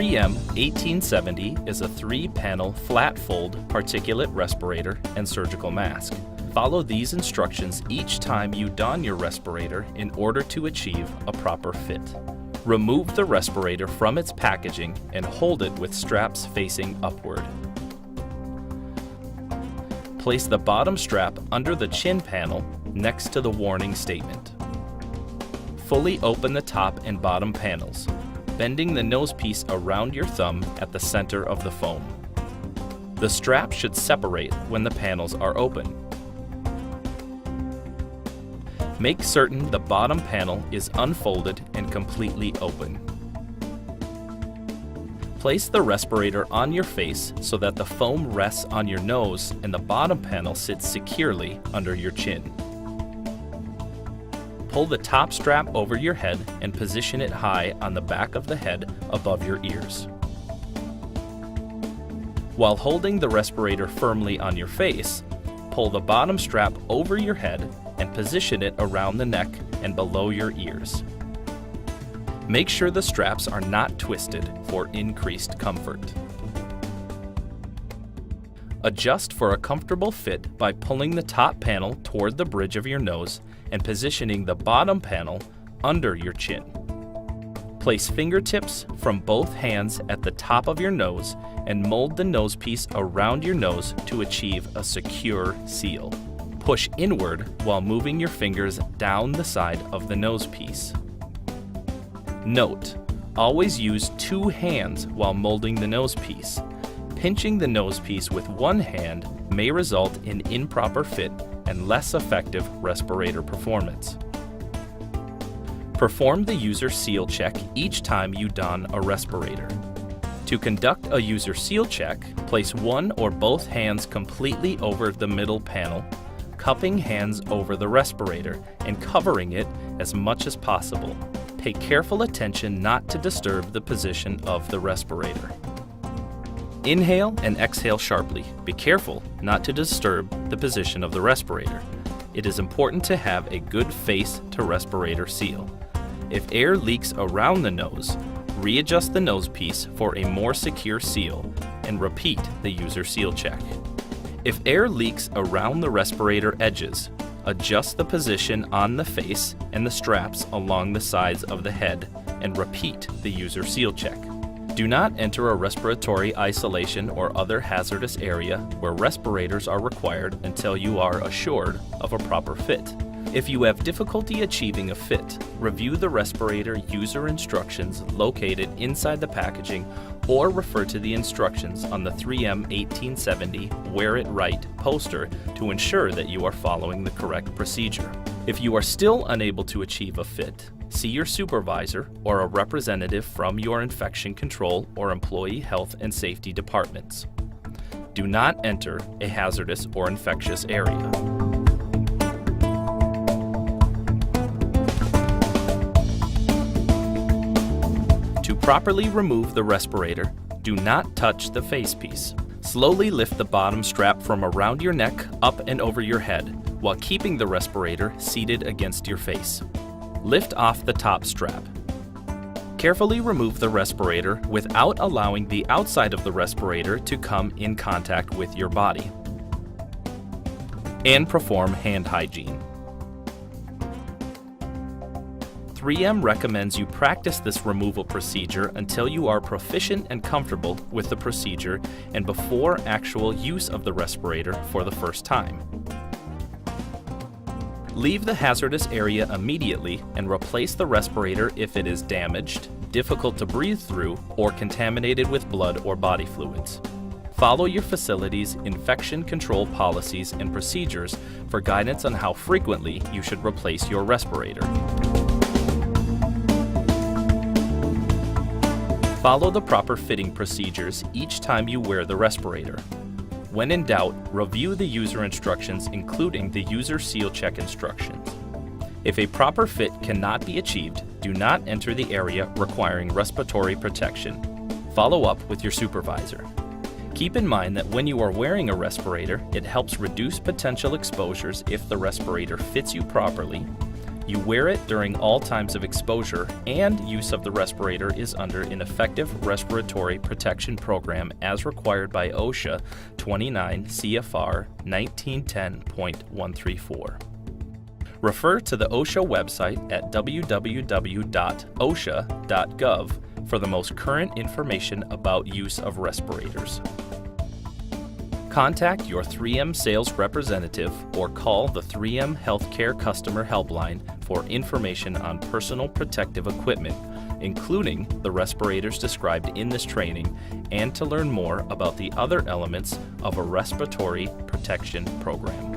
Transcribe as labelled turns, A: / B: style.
A: 3M 1870 is a 3-panel flat-fold particulate respirator and surgical mask. Follow these instructions each time you don your respirator in order to achieve a proper fit. Remove the respirator from its packaging and hold it with straps facing upward. Place the bottom strap under the chin panel next to the warning statement. Fully open the top and bottom panels, bending the nose piece around your thumb at the center of the foam. The strap should separate when the panels are open. Make certain the bottom panel is unfolded and completely open. Place the respirator on your face so that the foam rests on your nose and the bottom panel sits securely under your chin. Pull the top strap over your head and position it high on the back of the head above your ears. While holding the respirator firmly on your face, pull the bottom strap over your head and position it around the neck and below your ears. Make sure the straps are not twisted for increased comfort. Adjust for a comfortable fit by pulling the top panel toward the bridge of your nose and positioning the bottom panel under your chin. Place fingertips from both hands at the top of your nose and mold the nose piece around your nose to achieve a secure seal. Push inward while moving your fingers down the side of the nose piece. Note: always use 2 hands while molding the nose piece. Pinching the nose piece with one hand may result in improper fit and less effective respirator performance. Perform the user seal check each time you don a respirator. To conduct a user seal check, place one or both hands completely over the middle panel, cupping hands over the respirator and covering it as much as possible. Pay careful attention not to disturb the position of the respirator. Inhale and exhale sharply. Be careful not to disturb the position of the respirator. It is important to have a good face to respirator seal. If air leaks around the nose, readjust the nose piece for a more secure seal and repeat the user seal check. If air leaks around the respirator edges, adjust the position on the face and the straps along the sides of the head and repeat the user seal check. Do not enter a respiratory isolation or other hazardous area where respirators are required until you are assured of a proper fit. If you have difficulty achieving a fit, review the respirator user instructions located inside the packaging or refer to the instructions on the 3M 1870 Wear It Right poster to ensure that you are following the correct procedure. If you are still unable to achieve a fit, see your supervisor or a representative from your infection control or employee health and safety departments. Do not enter a hazardous or infectious area. To properly remove the respirator, do not touch the facepiece. Slowly lift the bottom strap from around your neck up and over your head while keeping the respirator seated against your face. Lift off the top strap. Carefully remove the respirator without allowing the outside of the respirator to come in contact with your body. And perform hand hygiene. 3M recommends you practice this removal procedure until you are proficient and comfortable with the procedure and before actual use of the respirator for the first time. Leave the hazardous area immediately and replace the respirator if it is damaged, difficult to breathe through, or contaminated with blood or body fluids. Follow your facility's infection control policies and procedures for guidance on how frequently you should replace your respirator. Follow the proper fitting procedures each time you wear the respirator. When in doubt, review the user instructions, including the user seal check instructions. If a proper fit cannot be achieved, do not enter the area requiring respiratory protection. Follow up with your supervisor. Keep in mind that when you are wearing a respirator, it helps reduce potential exposures if the respirator fits you properly, You wear it during all times of exposure, and use of the respirator is under an effective respiratory protection program as required by OSHA 29 CFR 1910.134. Refer to the OSHA website at www.osha.gov for the most current information about use of respirators. Contact your 3M sales representative or call the 3M HealthCare Customer Helpline for information on personal protective equipment, including the respirators described in this training, and to learn more about the other elements of a respiratory protection program.